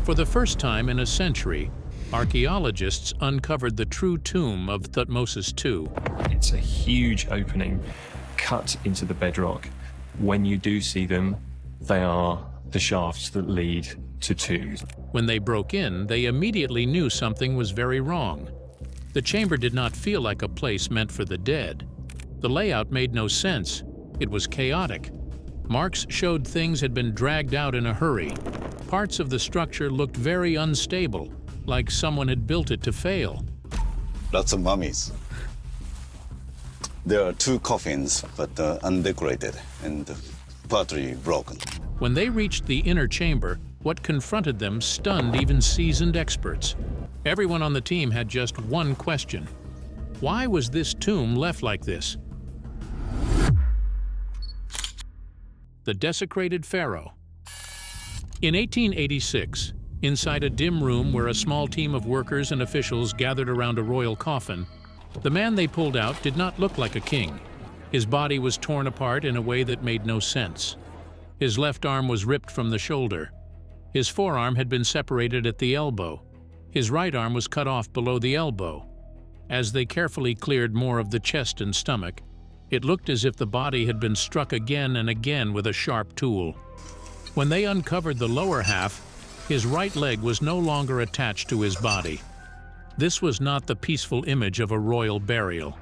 For the first time in a century, archaeologists uncovered the true tomb of Thutmosis II. It's a huge opening cut into the bedrock. When you do see them, they are the shafts that lead to tombs. When they broke in, they immediately knew something was very wrong. The chamber did not feel like a place meant for the dead. The layout made no sense. It was chaotic. Marks showed things had been dragged out in a hurry. Parts of the structure looked very unstable, like someone had built it to fail. Lots of mummies. There are 2 coffins, but undecorated and partly broken. When they reached the inner chamber, what confronted them stunned even seasoned experts. Everyone on the team had just one question. Why was this tomb left like this? The desecrated Pharaoh. In 1886, inside a dim room where a small team of workers and officials gathered around a royal coffin, the man they pulled out did not look like a king. His body was torn apart in a way that made no sense. His left arm was ripped from the shoulder. His forearm had been separated at the elbow. His right arm was cut off below the elbow. As they carefully cleared more of the chest and stomach, it looked as if the body had been struck again and again with a sharp tool. When they uncovered the lower half, his right leg was no longer attached to his body. This was not the peaceful image of a royal burial.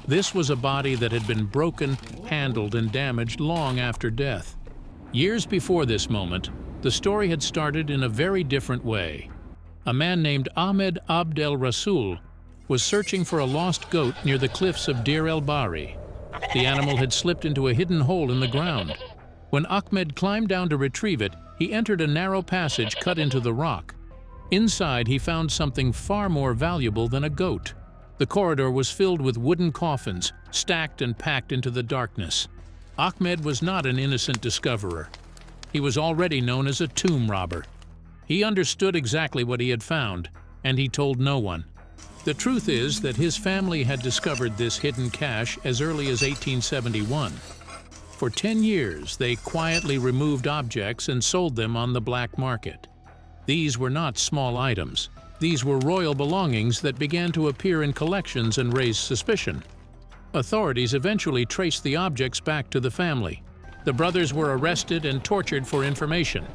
This was a body that had been broken, handled, and damaged long after death. Years before this moment, the story had started in a very different way. A man named Ahmed Abd el-Rasul was searching for a lost goat near the cliffs of Deir el-Bahri. The animal had slipped into a hidden hole in the ground. When Ahmed climbed down to retrieve it, he entered a narrow passage cut into the rock. Inside, he found something far more valuable than a goat. The corridor was filled with wooden coffins, stacked and packed into the darkness. Ahmed was not an innocent discoverer. He was already known as a tomb robber. He understood exactly what he had found, and he told no one. The truth is that his family had discovered this hidden cache as early as 1871. For 10 years, they quietly removed objects and sold them on the black market. These were not small items. These were royal belongings that began to appear in collections and raise suspicion. Authorities eventually traced the objects back to the family. The brothers were arrested and tortured for information.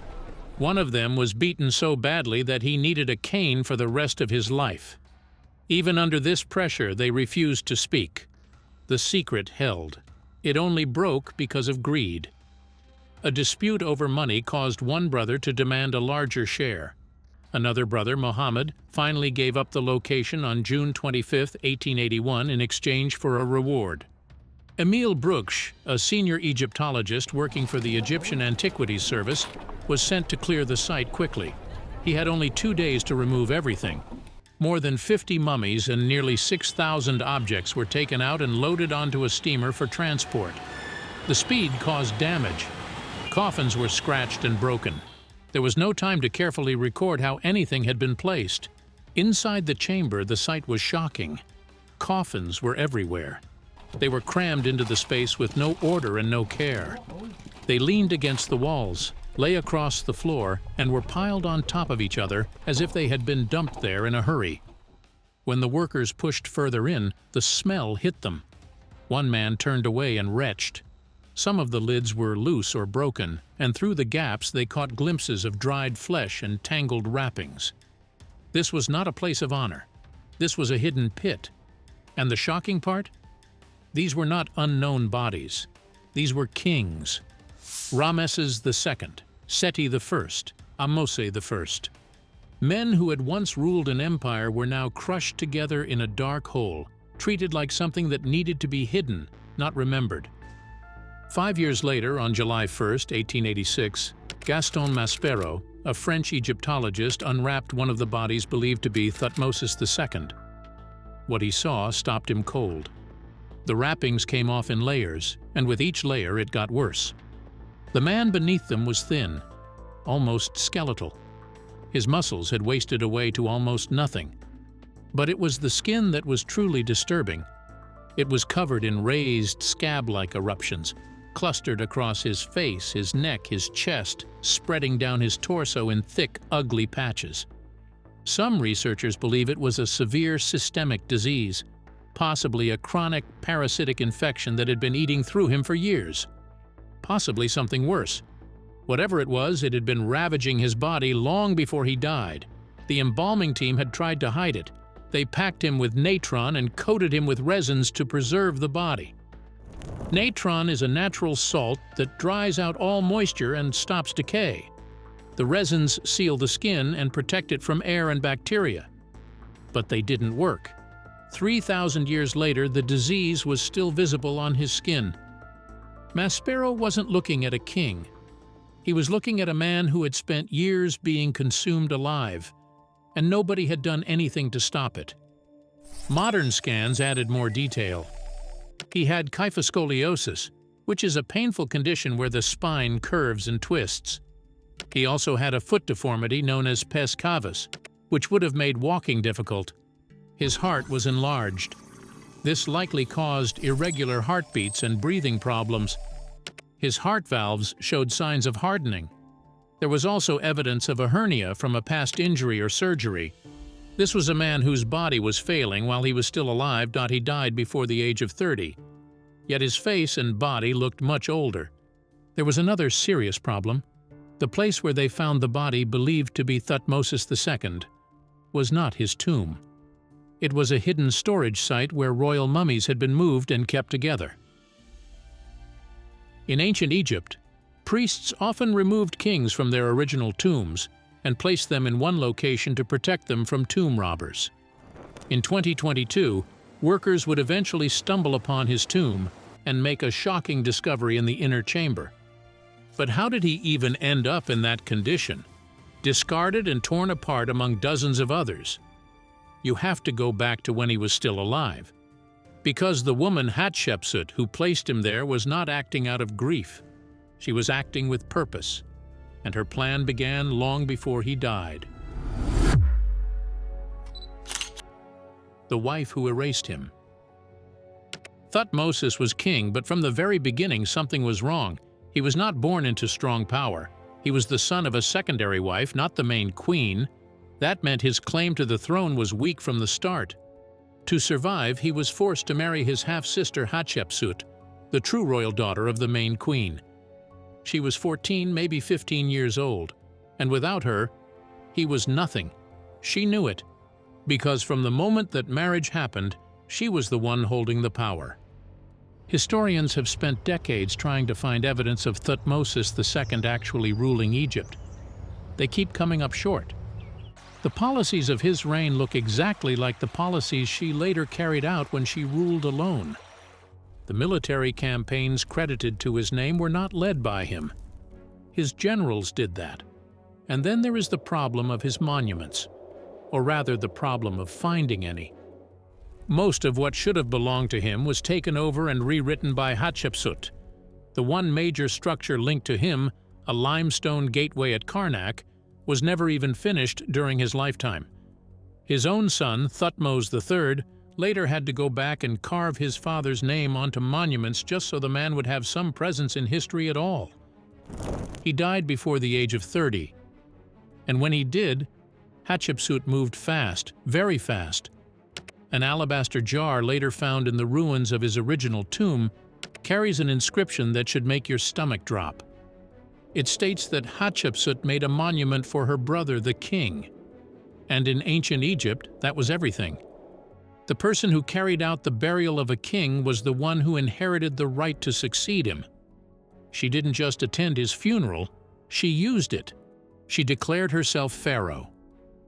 One of them was beaten so badly that he needed a cane for the rest of his life. Even under this pressure, they refused to speak. The secret held. It only broke because of greed. A dispute over money caused one brother to demand a larger share. Another brother, Mohammed, finally gave up the location on June 25, 1881 in exchange for a reward. Emil Brugsch, a senior Egyptologist working for the Egyptian Antiquities Service, was sent to clear the site quickly. He had only 2 days to remove everything. More than 50 mummies and nearly 6,000 objects were taken out and loaded onto a steamer for transport. The speed caused damage. Coffins were scratched and broken. There was no time to carefully record how anything had been placed. Inside the chamber, the sight was shocking. Coffins were everywhere. They were crammed into the space with no order and no care. They leaned against the walls, lay across the floor, and were piled on top of each other as if they had been dumped there in a hurry. When the workers pushed further in, the smell hit them. One man turned away and retched. Some of the lids were loose or broken, and through the gaps they caught glimpses of dried flesh and tangled wrappings. This was not a place of honor. This was a hidden pit. And the shocking part? These were not unknown bodies. These were kings. Rameses II, Seti I, Ahmose I. Men who had once ruled an empire were now crushed together in a dark hole, treated like something that needed to be hidden, not remembered. 5 years later, on July 1, 1886, Gaston Maspero, a French Egyptologist, unwrapped one of the bodies believed to be Thutmosis II. What he saw stopped him cold. The wrappings came off in layers, and with each layer it got worse. The man beneath them was thin, almost skeletal. His muscles had wasted away to almost nothing. But it was the skin that was truly disturbing. It was covered in raised, scab-like eruptions, clustered across his face, his neck, his chest, spreading down his torso in thick, ugly patches. Some researchers believe it was a severe systemic disease, possibly a chronic parasitic infection that had been eating through him for years. Possibly something worse. Whatever it was, it had been ravaging his body long before he died. The embalming team had tried to hide it. They packed him with natron and coated him with resins to preserve the body. Natron is a natural salt that dries out all moisture and stops decay. The resins seal the skin and protect it from air and bacteria. But they didn't work. 3,000 years later, the disease was still visible on his skin. Maspero wasn't looking at a king. He was looking at a man who had spent years being consumed alive, and nobody had done anything to stop it. Modern scans added more detail. He had kyphoscoliosis, which is a painful condition where the spine curves and twists. He also had a foot deformity known as pes cavus, which would have made walking difficult. His heart was enlarged. This likely caused irregular heartbeats and breathing problems. His heart valves showed signs of hardening. There was also evidence of a hernia from a past injury or surgery. This was a man whose body was failing while he was still alive. He died before the age of 30. Yet his face and body looked much older. There was another serious problem. The place where they found the body, believed to be Thutmosis II, was not his tomb. It was a hidden storage site where royal mummies had been moved and kept together. In ancient Egypt, priests often removed kings from their original tombs and placed them in one location to protect them from tomb robbers. In 2022, workers would eventually stumble upon his tomb and make a shocking discovery in the inner chamber. But how did he even end up in that condition, discarded and torn apart among dozens of others? You have to go back to when he was still alive. Because the woman Hatshepsut who placed him there was not acting out of grief. She was acting with purpose, and her plan began long before he died. The wife who erased him. Thutmosis was king, but from the very beginning something was wrong. He was not born into strong power. He was the son of a secondary wife, not the main queen. That meant his claim to the throne was weak from the start. To survive, he was forced to marry his half-sister Hatshepsut, the true royal daughter of the main queen. She was 14, maybe 15 years old, and without her, he was nothing. She knew it, because from the moment that marriage happened, she was the one holding the power. Historians have spent decades trying to find evidence of Thutmosis II actually ruling Egypt. They keep coming up short. The policies of his reign look exactly like the policies she later carried out when she ruled alone. The military campaigns credited to his name were not led by him. His generals did that. And then there is the problem of his monuments, or rather the problem of finding any. Most of what should have belonged to him was taken over and rewritten by Hatshepsut. The one major structure linked to him, a limestone gateway at Karnak, was never even finished during his lifetime. His own son, Thutmose III, later had to go back and carve his father's name onto monuments just so the man would have some presence in history at all. He died before the age of 30. And when he did, Hatshepsut moved fast, very fast. An alabaster jar later found in the ruins of his original tomb carries an inscription that should make your stomach drop. It states that Hatshepsut made a monument for her brother, the king. And in ancient Egypt, that was everything. The person who carried out the burial of a king was the one who inherited the right to succeed him. She didn't just attend his funeral, she used it. She declared herself Pharaoh.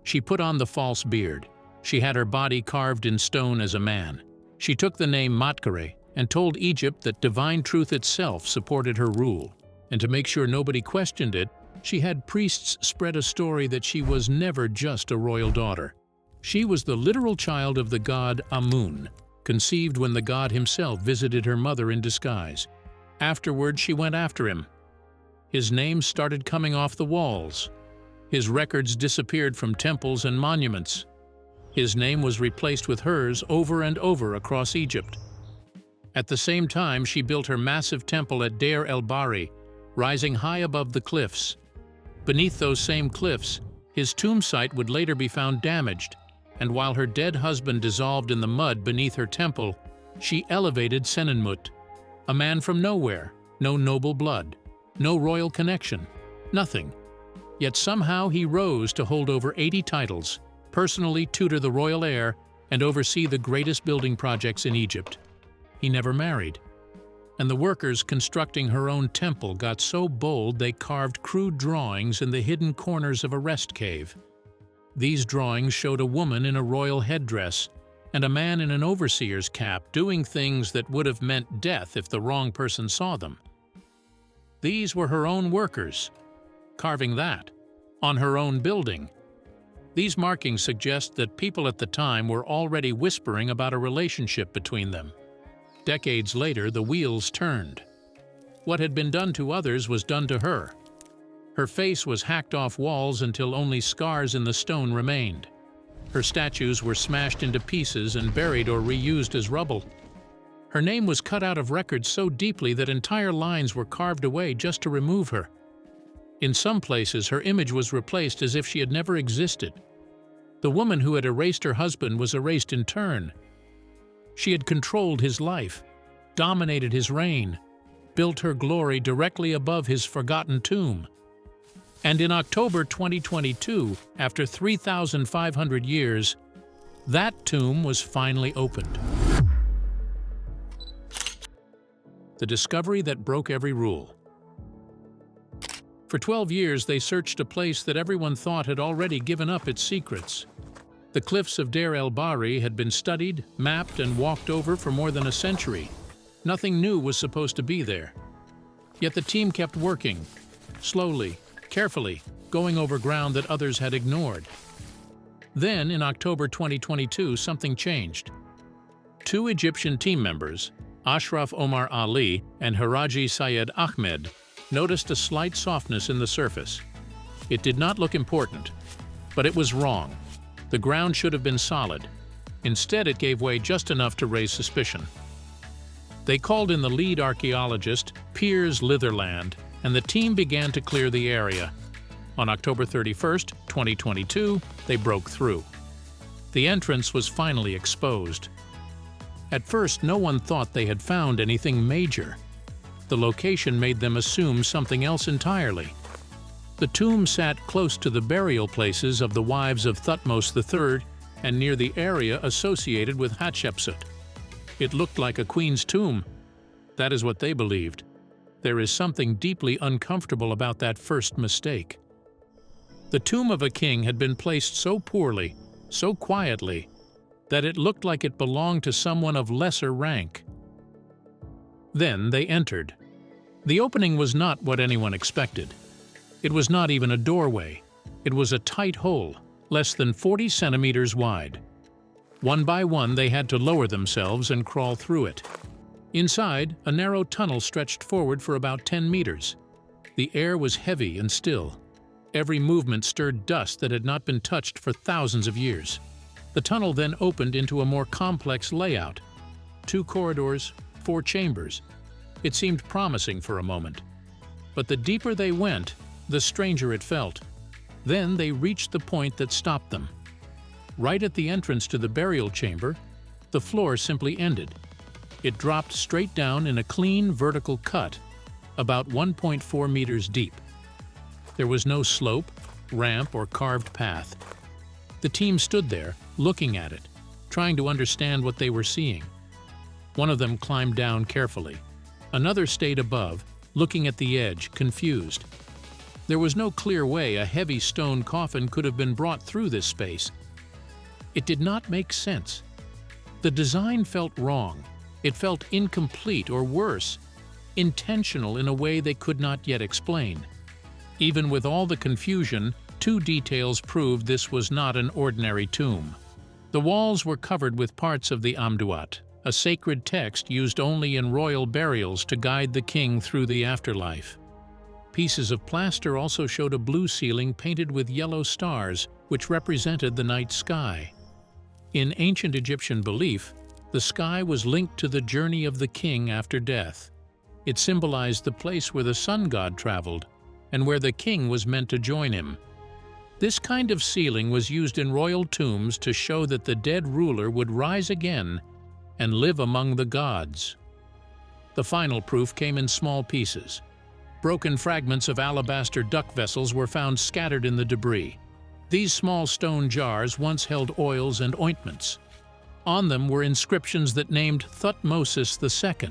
She put on the false beard. She had her body carved in stone as a man. She took the name Matkare and told Egypt that divine truth itself supported her rule. And to make sure nobody questioned it, she had priests spread a story that she was never just a royal daughter. She was the literal child of the god Amun, conceived when the god himself visited her mother in disguise. Afterward, she went after him. His name started coming off the walls. His records disappeared from temples and monuments. His name was replaced with hers over and over across Egypt. At the same time, she built her massive temple at Deir el-Bahri, rising high above the cliffs. Beneath those same cliffs, his tomb site would later be found damaged, and while her dead husband dissolved in the mud beneath her temple, she elevated Senenmut, a man from nowhere, no noble blood, no royal connection, nothing. Yet somehow he rose to hold over 80 titles, personally tutor the royal heir, and oversee the greatest building projects in Egypt. He never married. And the workers constructing her own temple got so bold they carved crude drawings in the hidden corners of a rest cave. These drawings showed a woman in a royal headdress and a man in an overseer's cap doing things that would have meant death if the wrong person saw them. These were her own workers, carving that, on her own building. These markings suggest that people at the time were already whispering about a relationship between them. Decades later, the wheels turned. What had been done to others was done to her. Her face was hacked off walls until only scars in the stone remained. Her statues were smashed into pieces and buried or reused as rubble. Her name was cut out of records so deeply that entire lines were carved away just to remove her. In some places, her image was replaced as if she had never existed. The woman who had erased her husband was erased in turn. She had controlled his life, dominated his reign, built her glory directly above his forgotten tomb. And in October 2022, after 3,500 years, that tomb was finally opened. The discovery that broke every rule. For 12 years, they searched a place that everyone thought had already given up its secrets. The cliffs of Deir el-Bahri had been studied, mapped, and walked over for more than a century. Nothing new was supposed to be there. Yet the team kept working, slowly, carefully, going over ground that others had ignored. Then, in October 2022, something changed. Two Egyptian team members, Ashraf Omar Ali and Haraji Syed Ahmed, noticed a slight softness in the surface. It did not look important, but it was wrong. The ground should have been solid. Instead, it gave way just enough to raise suspicion. They called in the lead archaeologist, Piers Litherland, and the team began to clear the area. On October 31st, 2022, they broke through. The entrance was finally exposed. At first, no one thought they had found anything major. The location made them assume something else entirely. The tomb sat close to the burial places of the wives of Thutmose III and near the area associated with Hatshepsut. It looked like a queen's tomb. That is what they believed. There is something deeply uncomfortable about that first mistake. The tomb of a king had been placed so poorly, so quietly, that it looked like it belonged to someone of lesser rank. Then they entered. The opening was not what anyone expected. It was not even a doorway. It was a tight hole, less than 40 centimeters wide. One by one, they had to lower themselves and crawl through it. Inside, a narrow tunnel stretched forward for about 10 meters. The air was heavy and still. Every movement stirred dust that had not been touched for thousands of years. The tunnel then opened into a more complex layout. 2 corridors, 4 chambers. It seemed promising for a moment. But the deeper they went, the stranger it felt. Then they reached the point that stopped them. Right at the entrance to the burial chamber, the floor simply ended. It dropped straight down in a clean vertical cut, about 1.4 meters deep. There was no slope, ramp, or carved path. The team stood there, looking at it, trying to understand what they were seeing. One of them climbed down carefully. Another stayed above, looking at the edge, confused. There was no clear way a heavy stone coffin could have been brought through this space. It did not make sense. The design felt wrong. It felt incomplete, or worse, intentional in a way they could not yet explain. Even with all the confusion, 2 details proved this was not an ordinary tomb. The walls were covered with parts of the Amduat, a sacred text used only in royal burials to guide the king through the afterlife. Pieces of plaster also showed a blue ceiling painted with yellow stars, which represented the night sky. In ancient Egyptian belief, The sky was linked to the journey of the king after death. It symbolized the place where the sun god traveled and where the king was meant to join him. This kind of sealing was used in royal tombs to show that the dead ruler would rise again and live among the gods. The final proof came in small pieces. Broken fragments of alabaster duck vessels were found scattered in the debris. These small stone jars once held oils and ointments. On them were inscriptions that named Thutmosis II.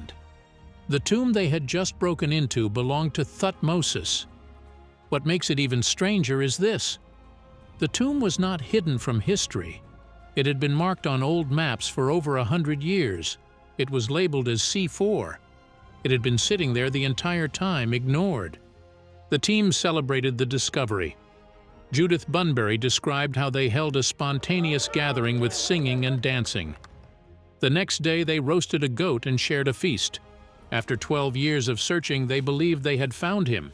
The tomb they had just broken into belonged to Thutmosis. What makes it even stranger is this. The tomb was not hidden from history. It had been marked on old maps for over 100 years. It was labeled as C4. It had been sitting there the entire time, ignored. The team celebrated the discovery. Judith Bunbury described how they held a spontaneous gathering with singing and dancing. The next day they roasted a goat and shared a feast. After 12 years of searching, they believed they had found him.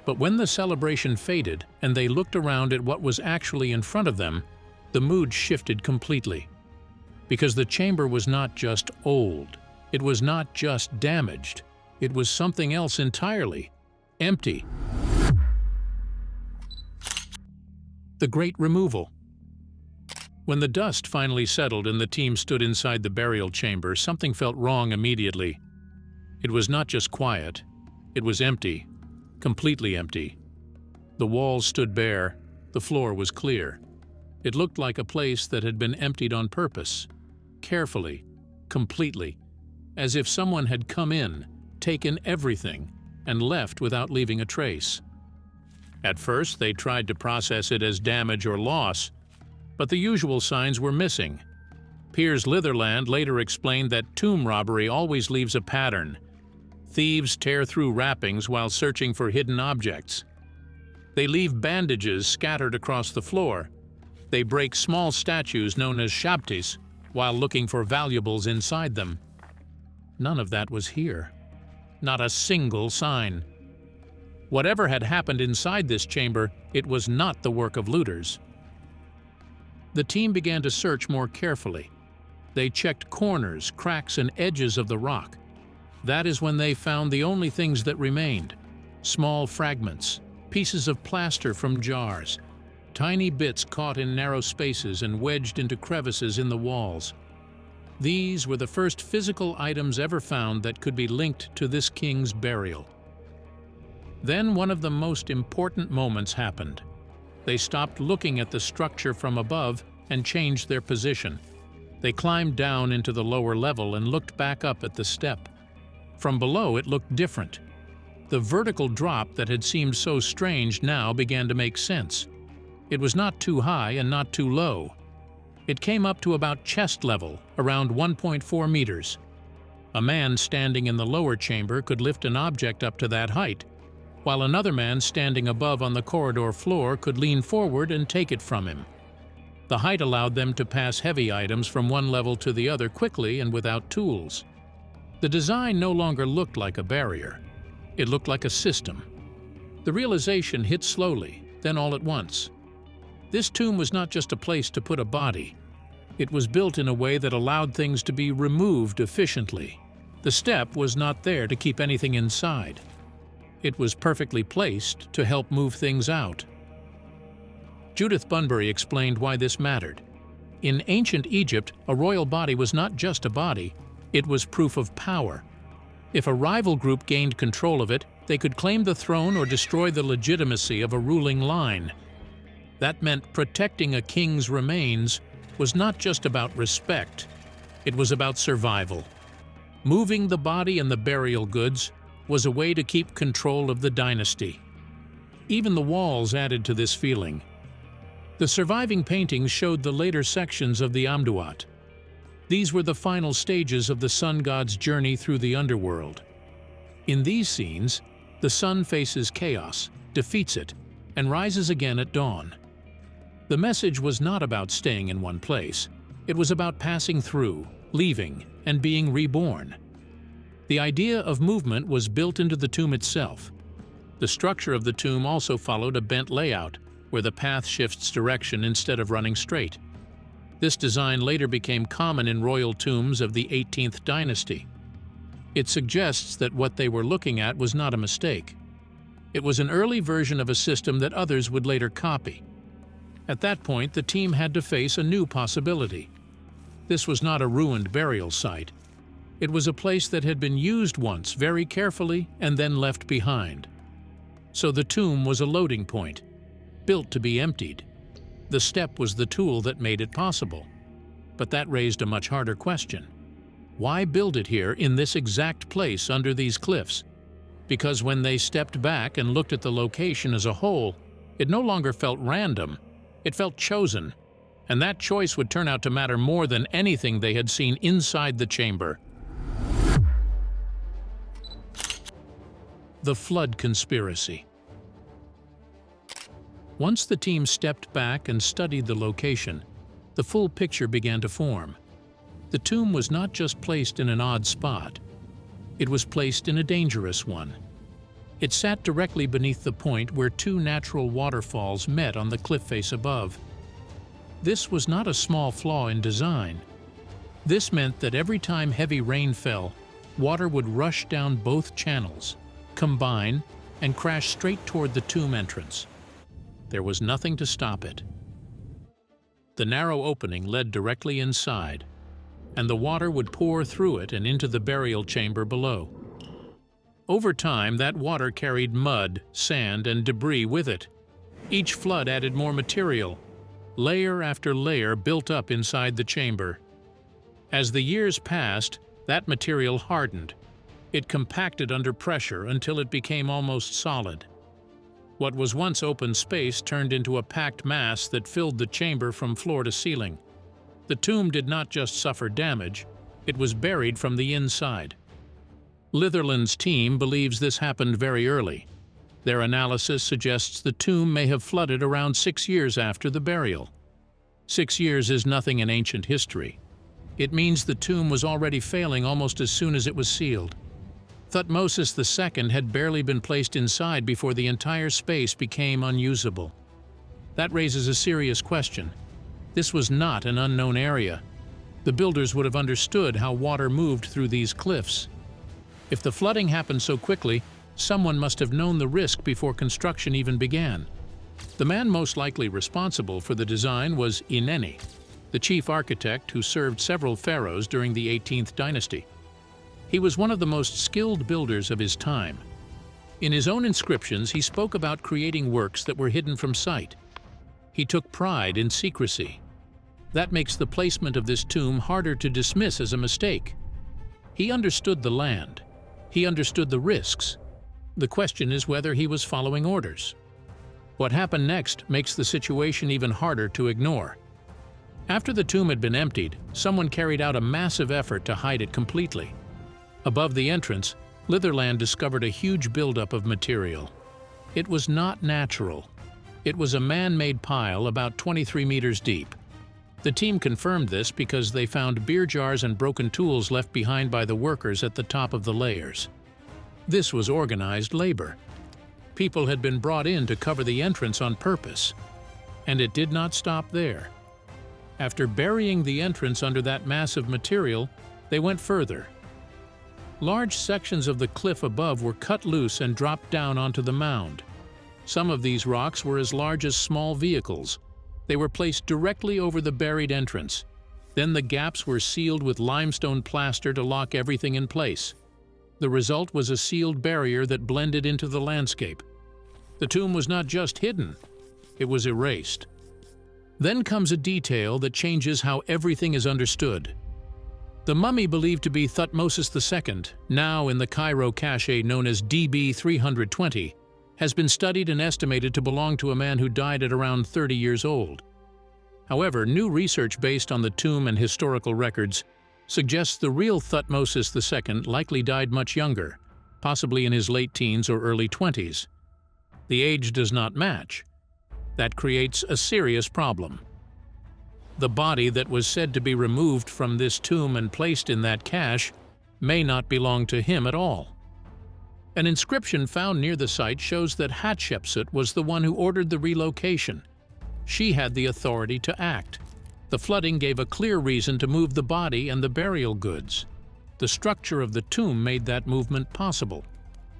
But when the celebration faded and they looked around at what was actually in front of them, the mood shifted completely. Because the chamber was not just old, it was not just damaged, it was something else entirely, empty. The Great Removal. When the dust finally settled and the team stood inside the burial chamber, something felt wrong immediately. It was not just quiet, it was empty, completely empty. The walls stood bare, the floor was clear. It looked like a place that had been emptied on purpose, carefully, completely, as if someone had come in, taken everything, and left without leaving a trace. At first, they tried to process it as damage or loss, but the usual signs were missing. Piers Litherland later explained that tomb robbery always leaves a pattern. Thieves tear through wrappings while searching for hidden objects. They leave bandages scattered across the floor. They break small statues known as shabtis while looking for valuables inside them. None of that was here. Not a single sign. Whatever had happened inside this chamber, it was not the work of looters. The team began to search more carefully. They checked corners, cracks, and edges of the rock. That is when they found the only things that remained: small fragments, pieces of plaster from jars, tiny bits caught in narrow spaces and wedged into crevices in the walls. These were the first physical items ever found that could be linked to this king's burial. Then one of the most important moments happened. They stopped looking at the structure from above and changed their position. They climbed down into the lower level and looked back up at the step. From below, it looked different. The vertical drop that had seemed so strange now began to make sense. It was not too high and not too low. It came up to about chest level, around 1.4 meters. A man standing in the lower chamber could lift an object up to that height, while another man standing above on the corridor floor could lean forward and take it from him. The height allowed them to pass heavy items from one level to the other quickly and without tools. The design no longer looked like a barrier. It looked like a system. The realization hit slowly, then all at once. This tomb was not just a place to put a body. It was built in a way that allowed things to be removed efficiently. The step was not there to keep anything inside. It was perfectly placed to help move things out. Judith Bunbury explained why this mattered. In ancient Egypt, a royal body was not just a body, it was proof of power. If a rival group gained control of it, they could claim the throne or destroy the legitimacy of a ruling line. That meant protecting a king's remains was not just about respect, it was about survival. Moving the body and the burial goods was a way to keep control of the dynasty. Even the walls added to this feeling. The surviving paintings showed the later sections of the Amduat. These were the final stages of the sun god's journey through the underworld. In these scenes, the sun faces chaos, defeats it, and rises again at dawn. The message was not about staying in one place. It was about passing through, leaving, and being reborn. The idea of movement was built into the tomb itself. The structure of the tomb also followed a bent layout, where the path shifts direction instead of running straight. This design later became common in royal tombs of the 18th dynasty. It suggests that what they were looking at was not a mistake. It was an early version of a system that others would later copy. At that point, the team had to face a new possibility. This was not a ruined burial site. It was a place that had been used once very carefully and then left behind. So the tomb was a loading point, built to be emptied. The step was the tool that made it possible. But that raised a much harder question. Why build it here in this exact place under these cliffs? Because when they stepped back and looked at the location as a whole, it no longer felt random, it felt chosen. And that choice would turn out to matter more than anything they had seen inside the chamber. The flood conspiracy. Once the team stepped back and studied the location, the full picture began to form. The tomb was not just placed in an odd spot. It was placed in a dangerous one. It sat directly beneath the point where two natural waterfalls met on the cliff face above. This was not a small flaw in design. This meant that every time heavy rain fell, water would rush down both channels, combine, and crash straight toward the tomb entrance. There was nothing to stop it. The narrow opening led directly inside, and the water would pour through it and into the burial chamber below. Over time, that water carried mud, sand, and debris with it. Each flood added more material. Layer after layer built up inside the chamber. As the years passed, that material hardened. It compacted under pressure until it became almost solid. What was once open space turned into a packed mass that filled the chamber from floor to ceiling. The tomb did not just suffer damage, it was buried from the inside. Litherland's team believes this happened very early. Their analysis suggests the tomb may have flooded around 6 years after the burial. 6 years is nothing in ancient history. It means the tomb was already failing almost as soon as it was sealed. Thutmosis II had barely been placed inside before the entire space became unusable. That raises a serious question. This was not an unknown area. The builders would have understood how water moved through these cliffs. If the flooding happened so quickly, someone must have known the risk before construction even began. The man most likely responsible for the design was Ineni, the chief architect who served several pharaohs during the 18th dynasty. He was one of the most skilled builders of his time. In his own inscriptions, he spoke about creating works that were hidden from sight. He took pride in secrecy. That makes the placement of this tomb harder to dismiss as a mistake. He understood the land. He understood the risks. The question is whether he was following orders. What happened next makes the situation even harder to ignore. After the tomb had been emptied, someone carried out a massive effort to hide it completely. Above the entrance, Litherland discovered a huge buildup of material. It was not natural. It was a man-made pile about 23 meters deep. The team confirmed this because they found beer jars and broken tools left behind by the workers at the top of the layers. This was organized labor. People had been brought in to cover the entrance on purpose. And it did not stop there. After burying the entrance under that massive material, they went further. Large sections of the cliff above were cut loose and dropped down onto the mound. Some of these rocks were as large as small vehicles. They were placed directly over the buried entrance. Then the gaps were sealed with limestone plaster to lock everything in place. The result was a sealed barrier that blended into the landscape. The tomb was not just hidden, it was erased. Then comes a detail that changes how everything is understood. The mummy believed to be Thutmosis II, now in the Cairo cache known as DB 320, has been studied and estimated to belong to a man who died at around 30 years old. However, new research based on the tomb and historical records suggests the real Thutmosis II likely died much younger, possibly in his late teens or early 20s. The age does not match. That creates a serious problem. The body that was said to be removed from this tomb and placed in that cache may not belong to him at all. An inscription found near the site shows that Hatshepsut was the one who ordered the relocation. She had the authority to act. The flooding gave a clear reason to move the body and the burial goods. The structure of the tomb made that movement possible.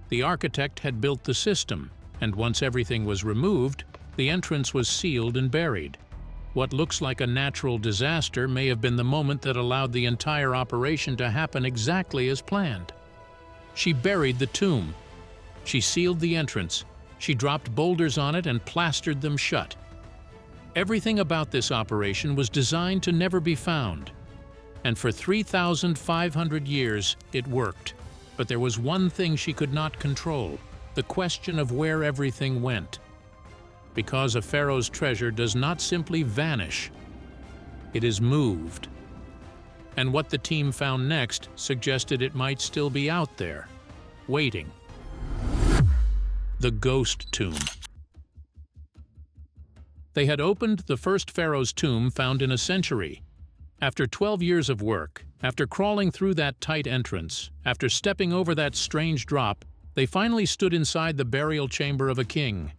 The architect had built the system, and once everything was removed, the entrance was sealed and buried. What looks like a natural disaster may have been the moment that allowed the entire operation to happen exactly as planned. She buried the tomb. She sealed the entrance. She dropped boulders on it and plastered them shut. Everything about this operation was designed to never be found. And for 3,500 years, it worked. But there was one thing she could not control: the question of where everything went. Because a pharaoh's treasure does not simply vanish, it is moved. And what the team found next suggested it might still be out there, waiting. The ghost tomb. They had opened the first pharaoh's tomb found in a century. After 12 years of work, after crawling through that tight entrance, after stepping over that strange drop, they finally stood inside the burial chamber of a king.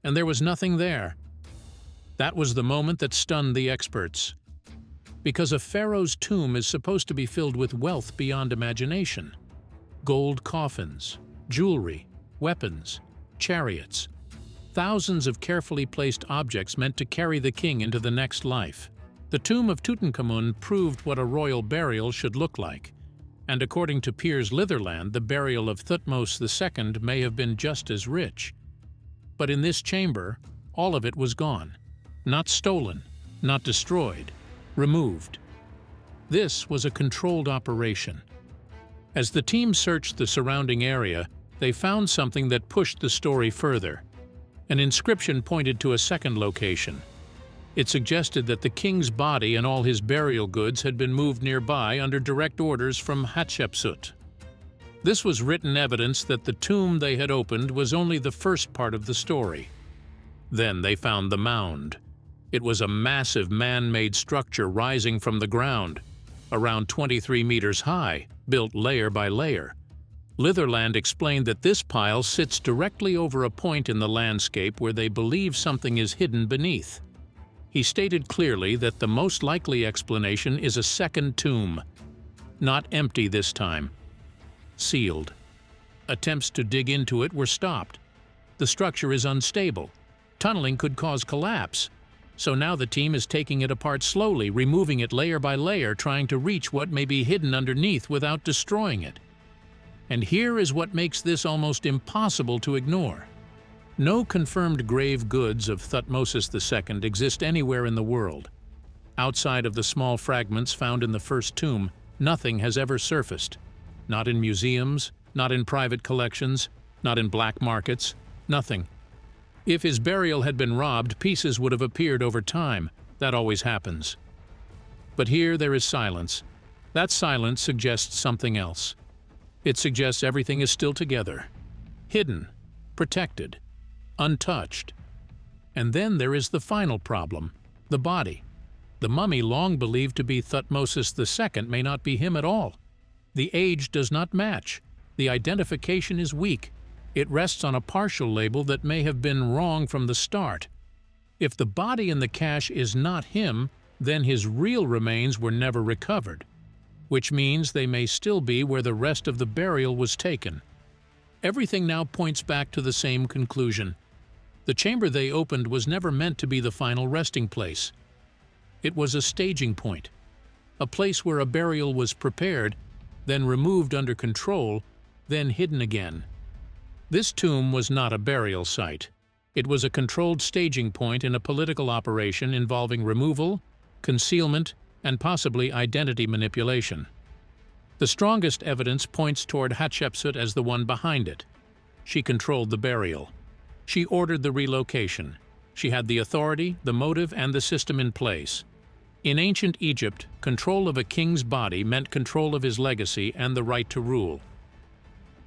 And there was nothing there. That was the moment that stunned the experts. Because a pharaoh's tomb is supposed to be filled with wealth beyond imagination. Gold coffins, jewelry, weapons, chariots. Thousands of carefully placed objects meant to carry the king into the next life. The tomb of Tutankhamun proved what a royal burial should look like. And according to Piers Litherland, the burial of Thutmosis II may have been just as rich. But in this chamber, all of it was gone. Not stolen, not destroyed, removed. This was a controlled operation. As the team searched the surrounding area, they found something that pushed the story further. An inscription pointed to a second location. It suggested that the king's body and all his burial goods had been moved nearby under direct orders from Hatshepsut. This was written evidence that the tomb they had opened was only the first part of the story. Then they found the mound. It was a massive man-made structure rising from the ground, around 23 meters high, built layer by layer. Litherland explained that this pile sits directly over a point in the landscape where they believe something is hidden beneath. He stated clearly that the most likely explanation is a second tomb. Not empty this time. Sealed. Attempts to dig into it were stopped. The structure is unstable. Tunneling could cause collapse. So now the team is taking it apart slowly, removing it layer by layer, trying to reach what may be hidden underneath without destroying it. And here is what makes this almost impossible to ignore. No confirmed grave goods of Thutmosis II exist anywhere in the world. Outside of the small fragments found in the first tomb, nothing has ever surfaced. Not in museums, not in private collections, not in black markets, nothing. If his burial had been robbed, pieces would have appeared over time. That always happens. But here there is silence. That silence suggests something else. It suggests everything is still together, hidden, protected, untouched. And then there is the final problem, the body. The mummy long believed to be Thutmosis II may not be him at all. The age does not match. The identification is weak. It rests on a partial label that may have been wrong from the start. If the body in the cache is not him, then his real remains were never recovered, which means they may still be where the rest of the burial was taken. Everything now points back to the same conclusion. The chamber they opened was never meant to be the final resting place. It was a staging point, a place where a burial was prepared, then removed under control, then hidden again. This tomb was not a burial site. It was a controlled staging point in a political operation involving removal, concealment, and possibly identity manipulation. The strongest evidence points toward Hatshepsut as the one behind it. She controlled the burial. She ordered the relocation. She had the authority, the motive, and the system in place. In ancient Egypt, control of a king's body meant control of his legacy and the right to rule.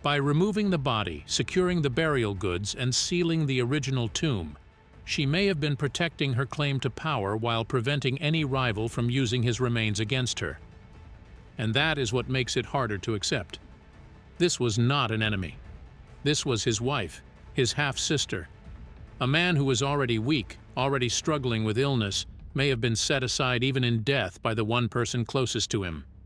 By removing the body, securing the burial goods, and sealing the original tomb, she may have been protecting her claim to power while preventing any rival from using his remains against her. And that is what makes it harder to accept. This was not an enemy. This was his wife, his half-sister. A man who was already weak, already struggling with illness, may have been set aside even in death by the one person closest to him.